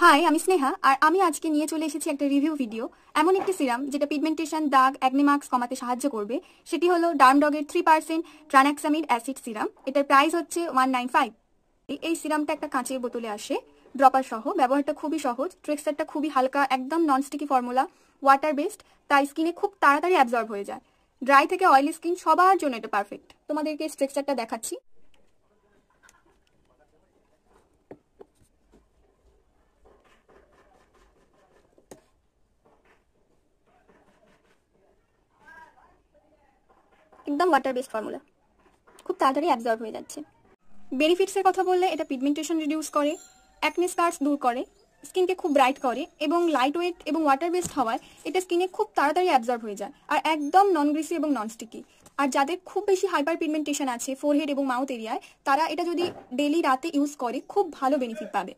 High, আমি স্নেহা আর আমি আজকে নিয়ে চলে এসেছি একটা রিভিউ ভিডিও। এমন একটি সিরাম যেটা পিগমেন্টেশন, দাগ, অ্যাকনে মার্কস কমাতে সাহায্য করবে। সেটি হলো ডার্মডগের 3% ট্রানাক্সামিড অ্যাসিড সিরাম। এটার প্রাইস হচ্ছে 195। এই সিরামটা একটা কাঁচের বোতলে আসে, ড্রপার সহ। ব্যবহারটা খুবই সহজ, টেক্সচারটা খুবই হালকা, একদম ননস্টিকি ফর্মুলা, ওয়াটার বেসড, তাই স্কিনে খুব তাড়াতাড়ি অ্যাবজর্ব হয়ে যায়। ড্রাই থেকে অয়েলি স্কিন সবার জন্য এটা পারফেক্ট। তোমাদেরকে টেক্সচারটা দেখাচ্ছি। একদম ওয়াটার বেসড ফর্মুলা, খুব তাড়াতাড়ি অ্যাবজর্ব হয়ে যাচ্ছে। বেনিফিটসের কথা বললে এটা পিগমেন্টেশন রিডিউস করে, অ্যাকনে স্কার্স দূর করে, স্কিনকে খুব ব্রাইট করে এবং লাইট ওয়েট এবং ওয়াটার বেসড হওয়ায় এটা স্কিনে খুব তাড়াতাড়ি অ্যাবজর্ব হয়ে যায় আর একদম নন গ্রিসি এবং নন স্টিকি। আর যাদের খুব বেশি হাইপার পিগমেন্টেশন আছে ফোরহেড এবং মাউথ এরিয়ায়, তারা এটা যদি ডেলি রাতে ইউজ করে খুব ভালো বেনিফিট পাবে।